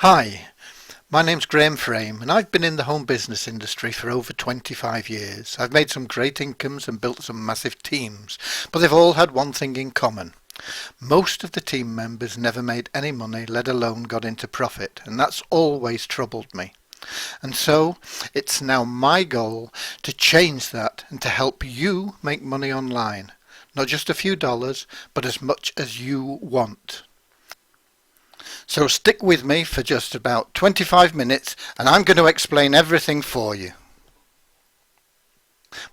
Hi, my name's Graham Frame and I've been in the home business industry for over 25 years. I've made some great incomes and built some massive teams, but they've all had one thing in common. Most of the team members never made any money, let alone got into profit, and that's always troubled me. And so it's now my goal to change that and to help you make money online. Not just a few dollars, but as much as you want. So stick with me for just about 25 minutes and I'm going to explain everything for you.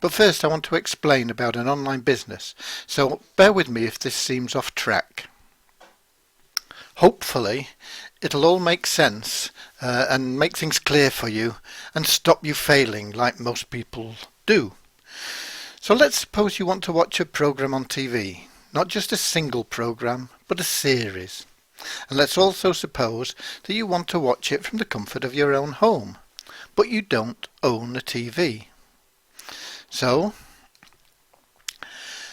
But first I want to explain about an online business, so bear with me if this seems off track. Hopefully it'll all make sense and make things clear for you and stop you failing like most people do. So let's suppose you want to watch a program on TV, not just a single program, but a series. And let's also suppose that you want to watch it from the comfort of your own home, but you don't own a TV. So,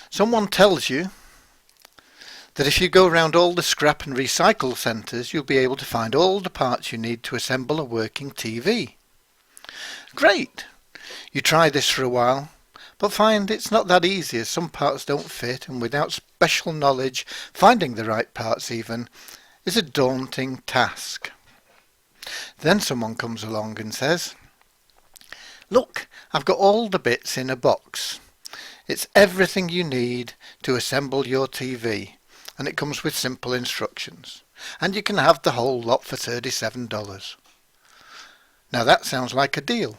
someone tells you that if you go around all the scrap and recycle centres, you'll be able to find all the parts you need to assemble a working TV. Great! You try this for a while, but find it's not that easy as some parts don't fit, and without special knowledge, finding the right parts even is a daunting task. Then someone comes along and says, "Look, I've got all the bits in a box. It's everything you need to assemble your TV, and it comes with simple instructions, and you can have the whole lot for $37. Now that sounds like a deal,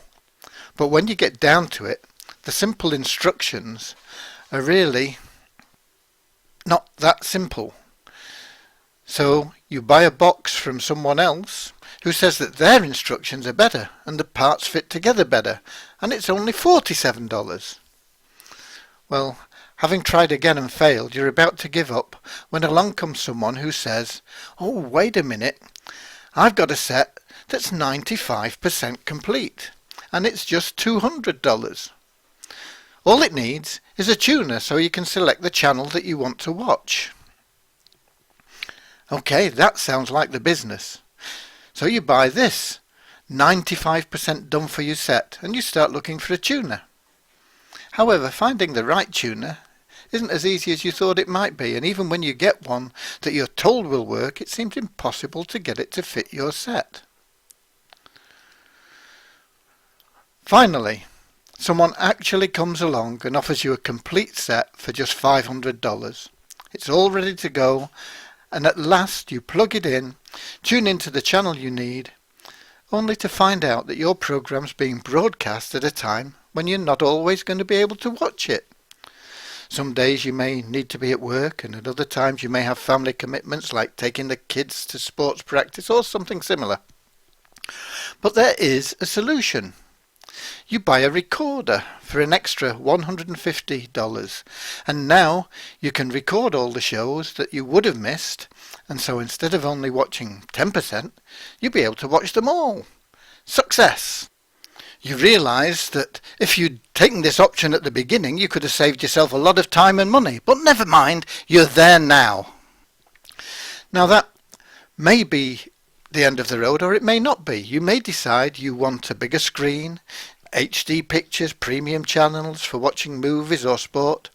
but when you get down to it, the simple instructions are really not that simple. So you buy a box from someone else who says that their instructions are better and the parts fit together better, and it's only $47. Well, having tried again and failed, you're about to give up when along comes someone who says, "Oh, wait a minute, I've got a set that's 95% complete, and it's just $200. All it needs is a tuner so you can select the channel that you want to watch." Okay, that sounds like the business. So you buy this 95% done for you set and you start looking for a tuner. However, finding the right tuner isn't as easy as you thought it might be, and even when you get one that you're told will work, it seems impossible to get it to fit your set. Finally, someone actually comes along and offers you a complete set for just $500. It's all ready to go, and at last you plug it in, tune into the channel you need, only to find out that your program's being broadcast at a time when you're not always going to be able to watch it. Some days you may need to be at work, and at other times you may have family commitments like taking the kids to sports practice or something similar. But there is a solution. You buy a recorder for an extra $150, and now you can record all the shows that you would have missed, and so instead of only watching 10%, you'll be able to watch them all. Success! You realise that if you'd taken this option at the beginning, you could have saved yourself a lot of time and money, but never mind, you're there now. Now that may be the end of the road, or it may not be. You may decide you want a bigger screen, HD pictures, premium channels for watching movies or sport,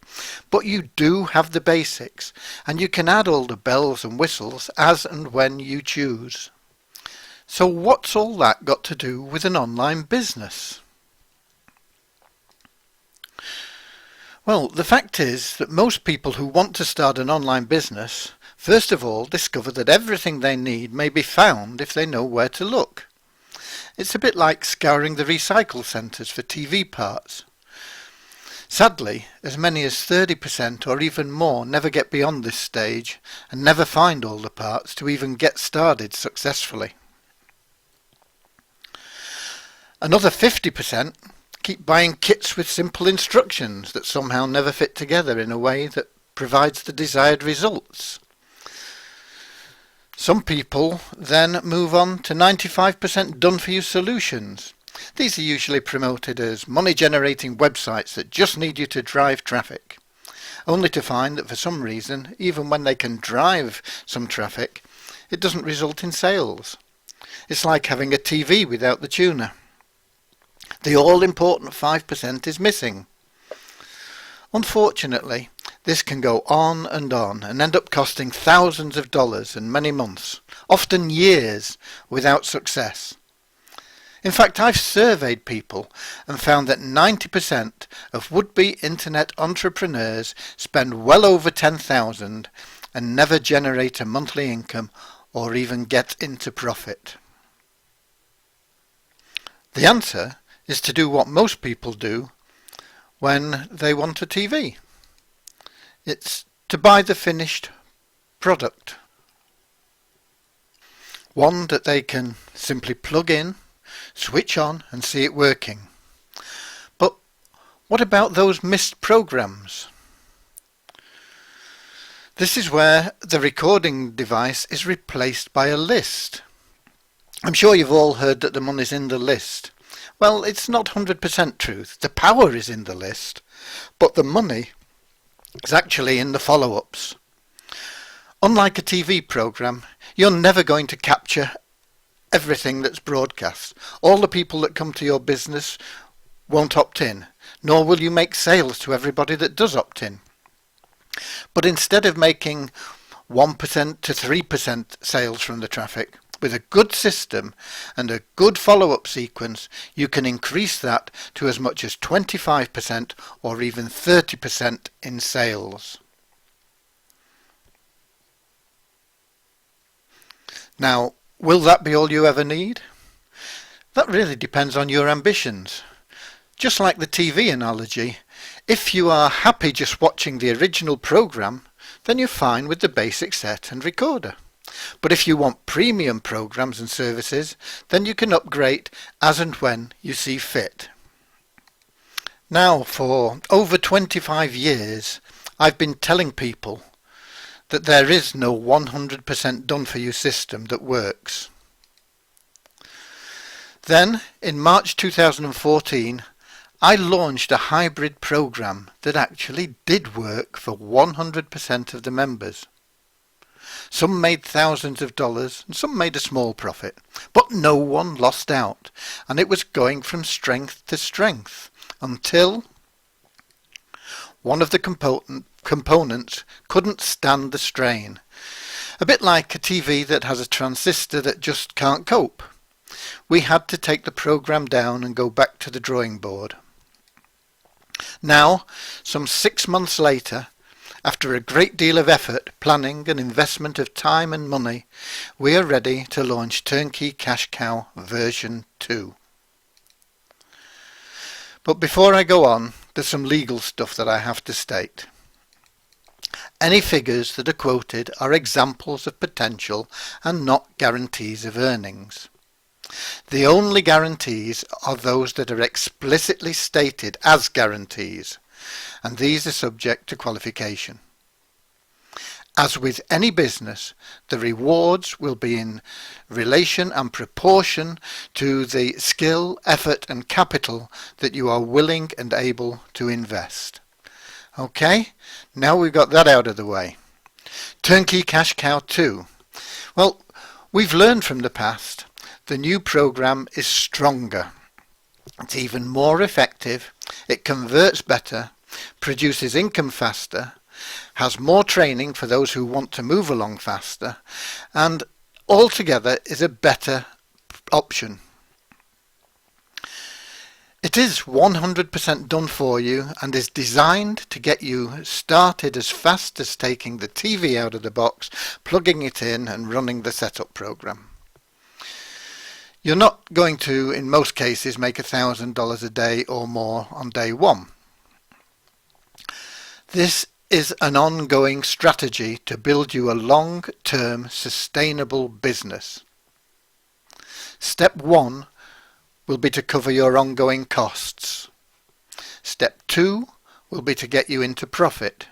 but you do have the basics, and you can add all the bells and whistles as and when you choose. So what's all that got to do with an online business? Well, the fact is that most people who want to start an online business first of all discover that everything they need may be found if they know where to look. It's a bit like scouring the recycle centres for TV parts. Sadly, as many as 30% or even more never get beyond this stage and never find all the parts to even get started successfully. Another 50% keep buying kits with simple instructions that somehow never fit together in a way that provides the desired results. Some people then move on to 95% done-for-you solutions. These are usually promoted as money-generating websites that just need you to drive traffic, only to find that for some reason, even when they can drive some traffic, it doesn't result in sales. It's like having a TV without the tuner. The all-important 5% is missing. Unfortunately, this can go on and end up costing thousands of dollars and many months, often years, without success. In fact, I've surveyed people and found that 90% of would-be internet entrepreneurs spend well over $10,000 and never generate a monthly income or even get into profit. The answer is to do what most people do when they want a TV. It's to buy the finished product. One that they can simply plug in, switch on and see it working. But what about those missed programs? This is where the recording device is replaced by a list. I'm sure you've all heard that the money's in the list. Well, it's not 100% truth. The power is in the list, but the money is actually in the follow-ups. Unlike a TV program, you're never going to capture everything that's broadcast. All the people that come to your business won't opt in, nor will you make sales to everybody that does opt in. But instead of making 1% to 3% sales from the traffic, with a good system and a good follow-up sequence, you can increase that to as much as 25% or even 30% in sales. Now, will that be all you ever need? That really depends on your ambitions. Just like the TV analogy, if you are happy just watching the original program, then you're fine with the basic set and recorder. But if you want premium programs and services, then you can upgrade as and when you see fit. Now, for over 25 years, I've been telling people that there is no 100% done-for-you system that works. Then, in March 2014, I launched a hybrid program that actually did work for 100% of the members. Some made thousands of dollars and some made a small profit, but no one lost out, and it was going from strength to strength until one of the components couldn't stand the strain. A bit like a TV that has a transistor that just can't cope. We had to take the program down and go back to the drawing board. Now, some 6 months later, after a great deal of effort, planning and investment of time and money, we are ready to launch Turnkey Cash Cow version 2. But before I go on, there's some legal stuff that I have to state. Any figures that are quoted are examples of potential and not guarantees of earnings. The only guarantees are those that are explicitly stated as guarantees, and these are subject to qualification. As with any business, the rewards will be in relation and proportion to the skill, effort and capital that you are willing and able to invest. Okay, now we've got that out of the way. Turnkey Cash Cow 2. Well, we've learned from the past. The new program is stronger. It's even more effective. It converts better, produces income faster, has more training for those who want to move along faster, and altogether is a better option. It is 100% done for you and is designed to get you started as fast as taking the TV out of the box, plugging it in and running the setup program. You're not going to, in most cases, make $1,000 a day or more on day one. This is an ongoing strategy to build you a long-term sustainable business. Step 1 will be to cover your ongoing costs. Step 2 will be to get you into profit.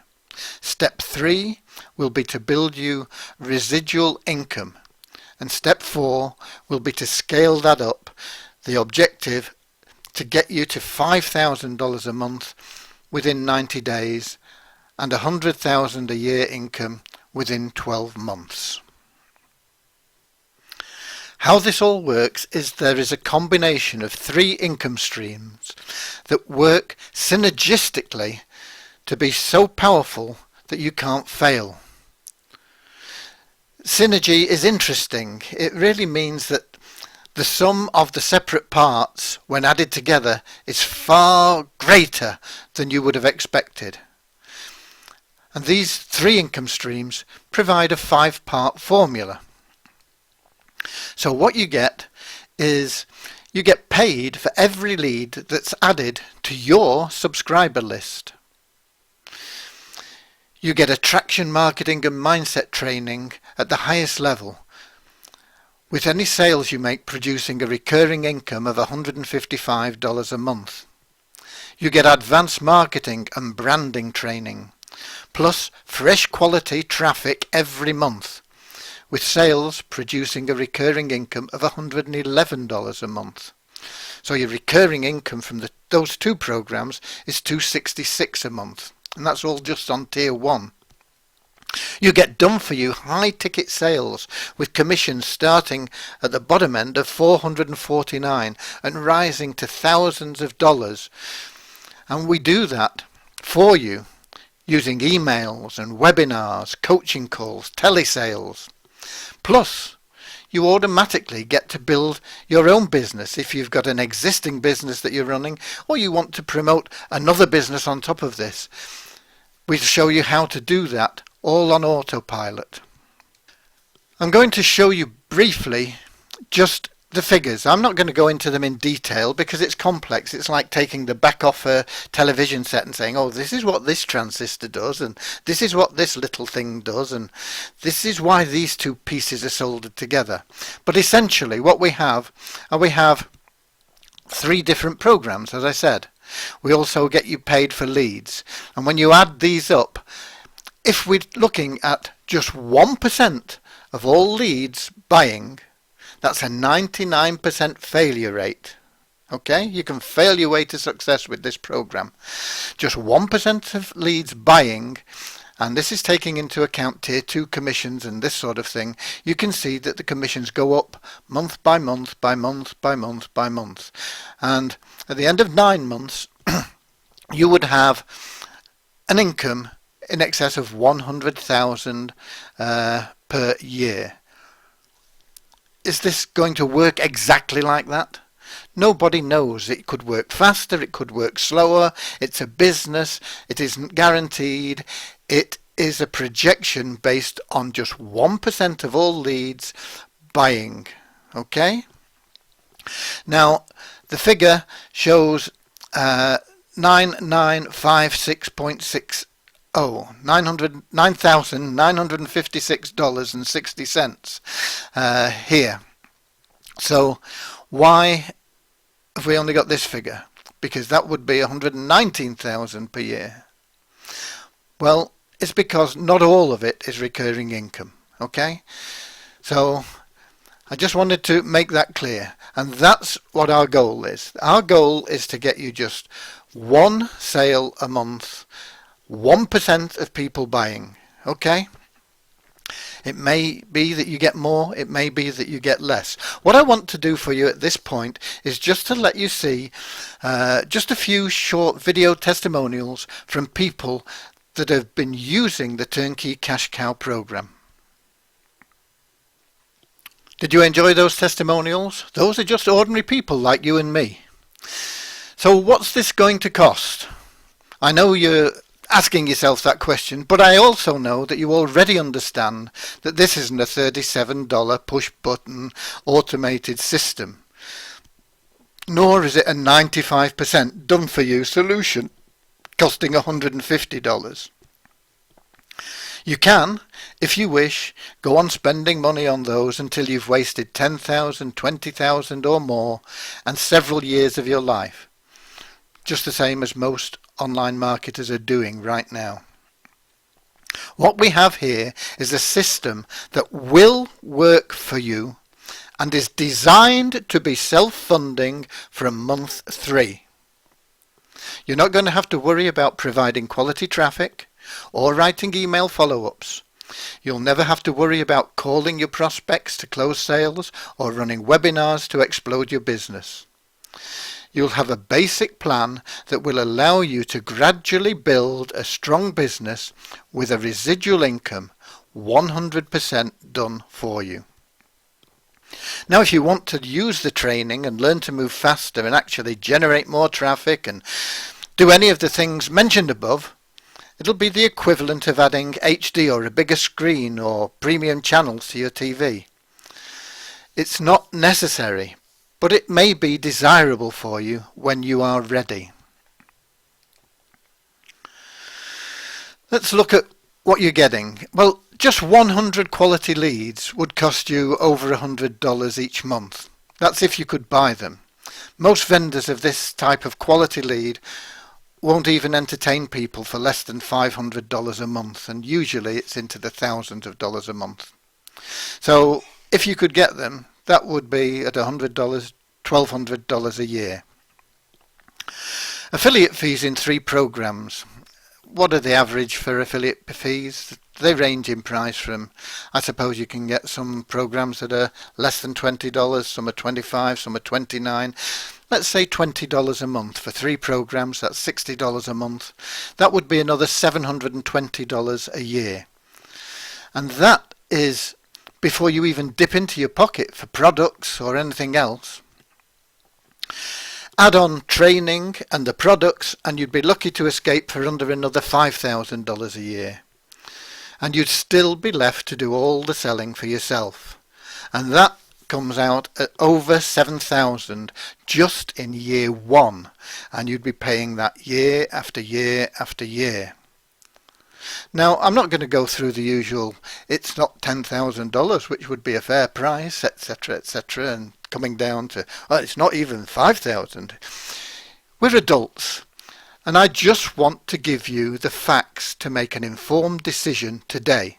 Step 3 will be to build you residual income. And step 4 will be to scale that up, the objective to get you to $5,000 a month within 90 days and $100,000 a year income within 12 months. How this all works is there is a combination of 3 income streams that work synergistically to be so powerful that you can't fail. Synergy is interesting. It really means that the sum of the separate parts when added together is far greater than you would have expected. And these 3 income streams provide a 5-part formula. So what you get is you get paid for every lead that's added to your subscriber list. You get attraction marketing and mindset training at the highest level, with any sales you make producing a recurring income of $155 a month. You get advanced marketing and branding training, plus fresh quality traffic every month, with sales producing a recurring income of $111 a month. So your recurring income from those 2 programs is $266 a month, and that's all just on tier 1. You get done for you high ticket sales with commissions starting at the bottom end of $449 and rising to thousands of dollars. And we do that for you using emails and webinars, coaching calls, telesales. Plus, you automatically get to build your own business if you've got an existing business that you're running, or you want to promote another business on top of this. We show you how to do that all on autopilot. I'm going to show you briefly just the figures. I'm not going to go into them in detail because it's complex. It's like taking the back off a television set and saying, oh, this is what this transistor does, and this is what this little thing does, and this is why these 2 pieces are soldered together. But essentially what we have 3 different programs, as I said. We also get you paid for leads, and when you add these up, if we're looking at just 1% of all leads buying, that's a 99% failure rate. Okay, you can fail your way to success with this program. Just 1% of leads buying, and this is taking into account tier 2 commissions and this sort of thing. You can see that the commissions go up month by month by month by month by month. And at the end of 9 months, you would have an income in excess of $100,000 per year. Is this going to work exactly like that? Nobody knows. It could work faster, it could work slower. It's a business. It isn't guaranteed. It is a projection based on just 1% of all leads buying. Okay? Now, the figure shows 9956.60, $9,956.60 here. So why have we only got this figure? Because that would be $119,000 per year. Well, it's because not all of it is recurring income. Okay? So I just wanted to make that clear, and that's what our goal is. Our goal is to get you just 1 sale a month, 1% of people buying. Okay? It may be that you get more, it may be that you get less. What I want to do for you at this point is just to let you see just a few short video testimonials from people that have been using the Turnkey Cash Cow program. Did you enjoy those testimonials? Those are just ordinary people like you and me. So what's this going to cost? I know you're asking yourself that question, but I also know that you already understand that this isn't a $37 push button automated system, nor is it a 95% done for you solution costing $150. You can, if you wish, go on spending money on those until you've wasted 10,000, 20,000 or more and several years of your life, just the same as most online marketers are doing right now. What we have here is a system that will work for you and is designed to be self-funding from month 3. You're not going to have to worry about providing quality traffic or writing email follow-ups. You'll never have to worry about calling your prospects to close sales or running webinars to explode your business. You'll have a basic plan that will allow you to gradually build a strong business with a residual income 100% done for you. Now, if you want to use the training and learn to move faster and actually generate more traffic and do any of the things mentioned above, it'll be the equivalent of adding HD or a bigger screen or premium channels to your TV. It's not necessary, but it may be desirable for you when you are ready. Let's look at what you're getting. Well, just 100 quality leads would cost you over $100 each month. That's if you could buy them. Most vendors of this type of quality lead won't even entertain people for less than $500 a month, and usually it's into the thousands of dollars a month. So if you could get them, that would be at $100, $1,200 a year. Affiliate fees in 3 programs. What are the average for affiliate fees? They range in price from, I suppose you can get some programs that are less than $20, some are $25, some are $29. Let's say $20 a month for 3 programs, that's $60 a month. That would be another $720 a year. And that is before you even dip into your pocket for products or anything else. Add on training and the products and you'd be lucky to escape for under another $5,000 a year. And you'd still be left to do all the selling for yourself. And that comes out at over $7,000 just in year 1. And you'd be paying that year after year after year. Now, I'm not going to go through the usual, it's not $10,000, which would be a fair price, etc., etc., and coming down to, well, it's not even $5,000. We're adults. And I just want to give you the facts to make an informed decision today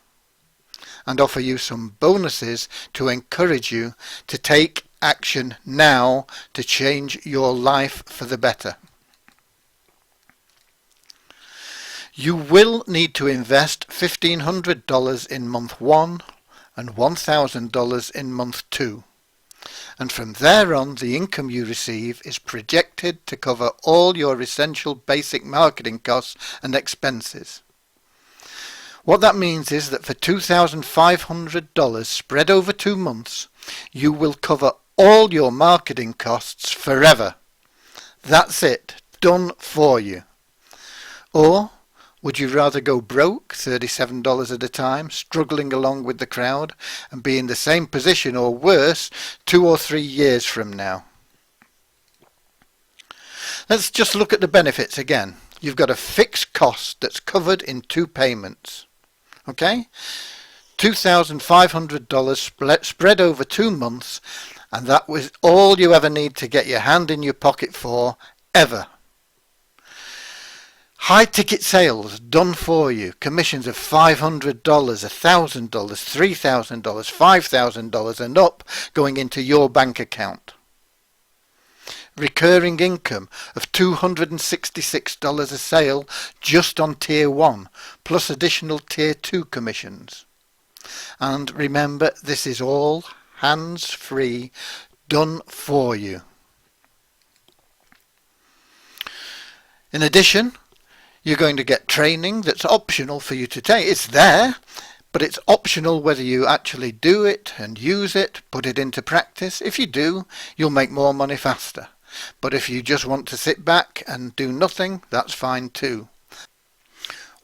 and offer you some bonuses to encourage you to take action now to change your life for the better. You will need to invest $1,500 in month 1 and $1,000 in month 2. And from there on, the income you receive is projected to cover all your essential basic marketing costs and expenses. What that means is that for $2,500 spread over 2 months, you will cover all your marketing costs forever. That's it, done for you. Or would you rather go broke, $37 at a time, struggling along with the crowd, and be in the same position or worse 2 or 3 years from now? Let's just look at the benefits again. You've got a fixed cost that's covered in 2 payments. Okay? $2,500 spread over 2 months, and that was all you ever need to get your hand in your pocket for, ever. High ticket sales done for you, commissions of $500, $1,000, $3,000, $5,000 and up going into your bank account. Recurring income of $266 a sale just on tier 1 plus additional tier 2 commissions. And remember, this is all hands-free, done for you. In addition, you're going to get training that's optional for you to take. It's there, but it's optional whether you actually do it and use it, put it into practice. If you do, you'll make more money faster. But if you just want to sit back and do nothing, that's fine too.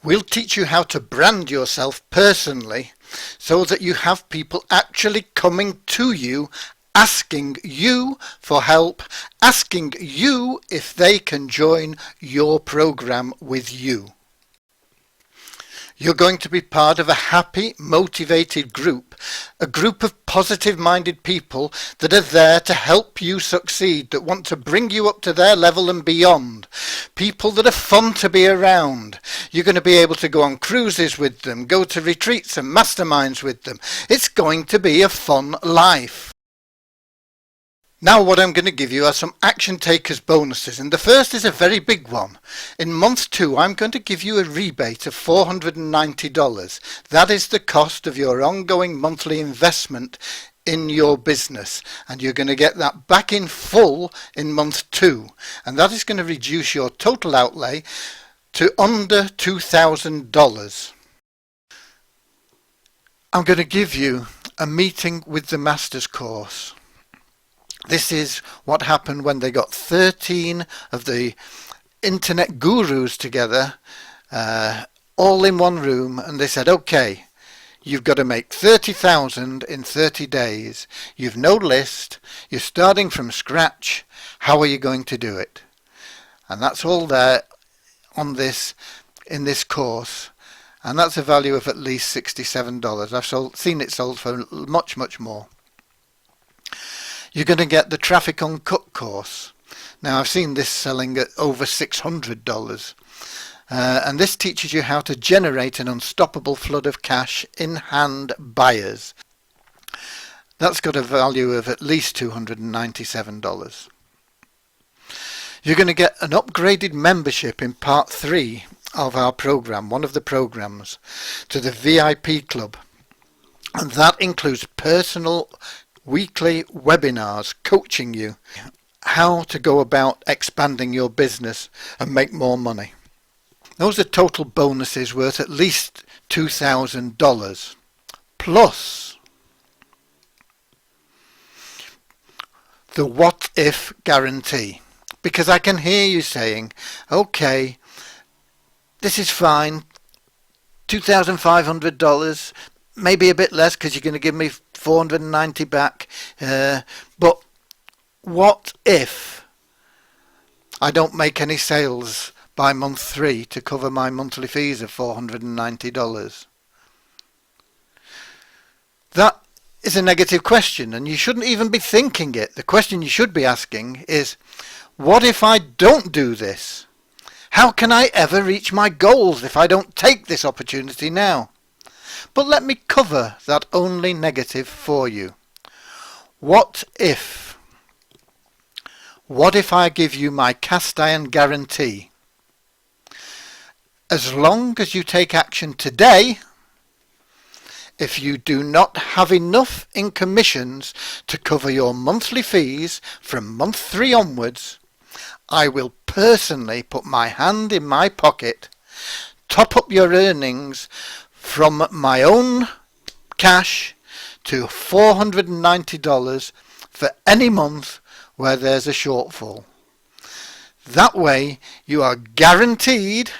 We'll teach you how to brand yourself personally so that you have people actually coming to you, asking you for help, asking you if they can join your program with you. You're going to be part of a happy, motivated group, a group of positive-minded people that are there to help you succeed, that want to bring you up to their level and beyond. People that are fun to be around. You're going to be able to go on cruises with them, go to retreats and masterminds with them. It's going to be a fun life. Now what I'm going to give you are some Action Takers bonuses, and the first is a very big one. In month 2 I'm going to give you a rebate of $490. That is the cost of your ongoing monthly investment in your business, and you're going to get that back in full in month 2, and that is going to reduce your total outlay to under $2,000. I'm going to give you a meeting with the Masters course. This is what happened when they got 13 of the internet gurus together, all in one room, and they said, okay, you've got to make 30,000 in 30 days. You've no list. You're starting from scratch. How are you going to do it? And that's all there on this in this course. And that's a value of at least $67. I've seen it sold for much, much more. You're going to get the Traffic Uncut course. Now I've seen this selling at over $600. And this teaches you how to generate an unstoppable flood of cash in hand buyers. That's got a value of at least $297. You're going to get an upgraded membership in part 3 of our program, one of the programs, to the VIP club. And that includes personal weekly webinars coaching you how to go about expanding your business and make more money. Those are total bonuses worth at least $2,000 plus the what if guarantee, because I can hear you saying, okay, this is fine, $2,500, maybe a bit less because you're going to give me $490 back, but what if I don't make any sales by month 3 to cover my monthly fees of $490? That is a negative question, and you shouldn't even be thinking it. The question you should be asking is, what if I don't do this? How can I ever reach my goals if I don't take this opportunity now? But let me cover that only negative for you. What if? What if I give you my cast iron guarantee? As long as you take action today, if you do not have enough in commissions to cover your monthly fees from month 3 onwards, I will personally put my hand in my pocket, top up your earnings from my own cash to $490 for any month where there's a shortfall. That way you are guaranteed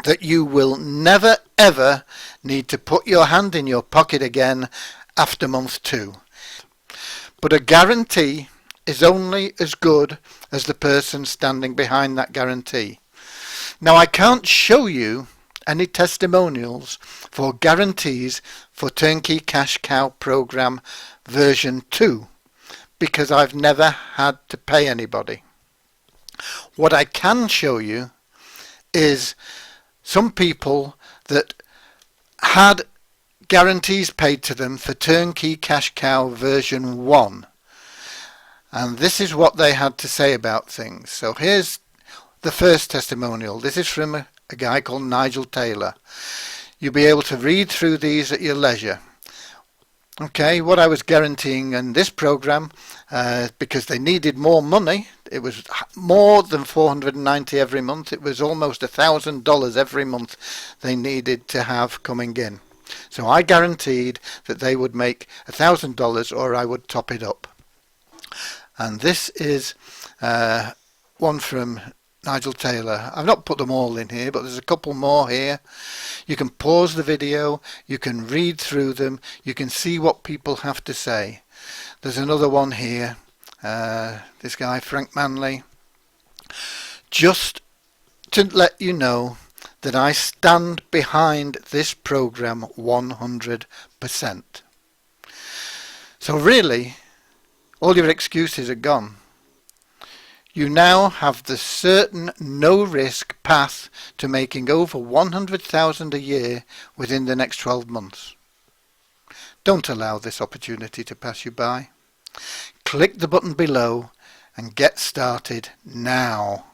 that you will never ever need to put your hand in your pocket again after month 2. But a guarantee is only as good as the person standing behind that guarantee. Now I can't show you any testimonials for guarantees for Turnkey Cash Cow Program version 2 because I've never had to pay anybody. What I can show you is some people that had guarantees paid to them for Turnkey Cash Cow version 1, and this is what they had to say about things. So here's the first testimonial. This is from a guy called Nigel Taylor. You'll be able to read through these at your leisure. Okay, what I was guaranteeing in this program, because they needed more money, it was more than $490 every month. It was almost $1,000 every month they needed to have coming in. So I guaranteed that they would make $1,000 or I would top it up. And this is one from Nigel Taylor. I've not put them all in here, but there's a couple more here. You can pause the video, you can read through them, you can see what people have to say. There's another one here, this guy Frank Manley. Just to let you know that I stand behind this program 100%. So really, all your excuses are gone. You now have the certain no-risk path to making over $100,000 a year within the next 12 months. Don't allow this opportunity to pass you by. click the button below and get started now.